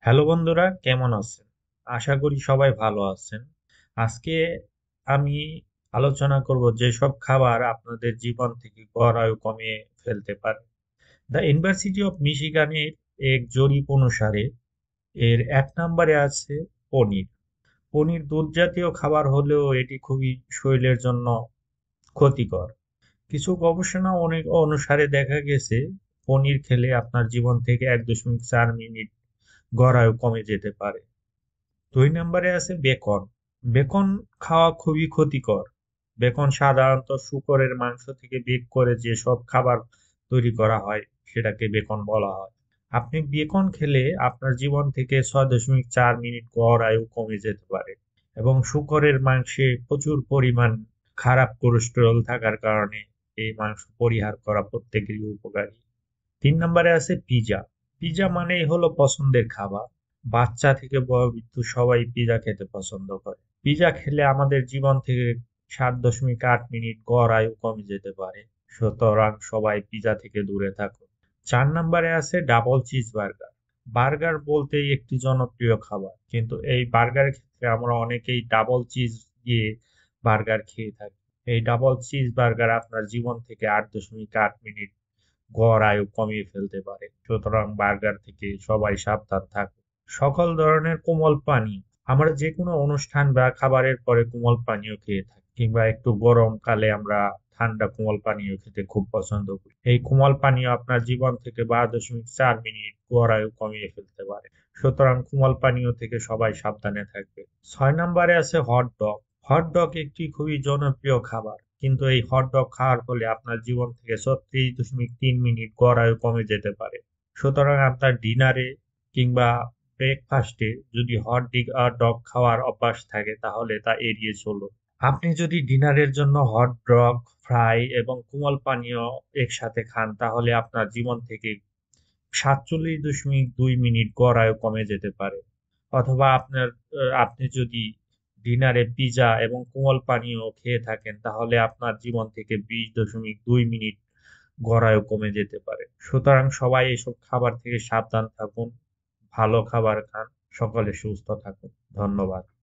Hello বন্ধুরা, কেমন আছেন? আশা করি সবাই ভালো আছেন। আজকে আমি আলোচনা করব যেসব খাবার আপনাদের জীবন থেকে গড় আয়ু কমিয়ে ফেলতে পারে। দ্য ইউনিভার্সিটি অফ মিশিগানের এক জরিপ অনুসারে এর ১ নম্বরে আছে পনির। পনির দুধ জাতীয় খাবার হলেও এটি খুবই শরীরের জন্য ক্ষতিকর। কিছু গবেষণা অনেক অনুসারে দেখা গেছে পনির খেলে আপনার জীবন থেকে ১.৪ মিনিট গড় আয়ু কমে যেতে পারে। ২ নম্বরে আছে বেকন। বেকন খাওয়া খুবই ক্ষতিকর। বেকন সাধারণত শূকরের মাংস থেকে বেক করে যেসব খাবার তৈরি করা হয় সেটাকে বেকন বলা হয়। আপনি বেকন খেলে আপনার জীবন থেকে ৬.৪ মিনিট গড় আয়ু কমে যেতে পারে এবং শূকরের মাংসে প্রচুর পরিমাণ খারাপ কোলেস্টেরল থাকার কারণে এই মাংস পরিহার করা প্রত্যেকেরই উপকারী। ৩ নম্বরে আছে পিজা। পিজা মানেই হলো পছন্দের খাবার। বাচ্চা থেকে বয়োবৃদ্ধ সবাই পিজা খেতে পছন্দ করে। পিজা খেলে আমাদের জীবন থেকে ৭.৮ মিনিট গড় আয়ু কমে যেতে পারে। সুতরাং সবাই পিজা থেকে দূরে থাকুন। ৪ নম্বরে আছে ডাবল চিজ বার্গার। বার্গার বলতেই একটি জনপ্রিয় খাবার, কিন্তু এই বার্গারের ক্ষেত্রে আমরা অনেকেই ডাবল চিজ দিয়ে বার্গার খেয়ে থাকি। এই ডাবল চিজ বার্গার আপনার জীবন থেকে ৮.৮ মিনিট গড় আয়ু কমিয়ে ফেলতে পারে। সুতরাং বার্গার থেকে সবাই সাবধান থাকুন। সকল ধরনের কোমল পানীয়, আমরা যে কোনো অনুষ্ঠান বা খাবারের পরে কোমল পানীয় খেয়ে থাকি, কিংবা একটু গরমকালে আমরা ঠান্ডা কোমল পানীয় খেতে খুব পছন্দ করি। এই কোমল পানীয় আপনার জীবন থেকে ১২.৪ মিনিট গড় আয়ু কমিয়ে ফেলতে পারে। সুতরাং কোমল পানীয় থেকে সবাই সাবধানে থাকবে। ৬ নম্বরে আছে হট ডগ। হট ডগ একটি খুবই জনপ্রিয় খাবার, কিন্তু এই হট ডগ খাওয়ার ফলে আপনার জীবন থেকে ৩৬.৩ মিনিট গড় আয়ু কমে যেতে পারে। সুতরাং আপনার ডিনারে কিংবা ব্রেকফাস্টে যদি ডগ খাওয়ার অভ্যাস থাকে তাহলে তা এড়িয়ে চলুন। আপনি যদি ডিনারের জন্য হট ডগ, ফ্রাই এবং কোমল পানীয় একসাথে খান তাহলে আপনার জীবন থেকে ৪৭.২ মিনিট গড় আয়ু কমে যেতে পারে। অথবা আপনি যদি ডিনারে পিজা এবং কোমল পানীয় খেয়ে থাকেন তাহলে আপনার জীবন থেকে ২০.২ মিনিট গড় আয়ু কমে যেতে পারে। সুতরাং সবাই এসব খাবার থেকে সাবধান থাকুন, ভালো খাবার খান, সকলে সুস্থ থাকুন। ধন্যবাদ।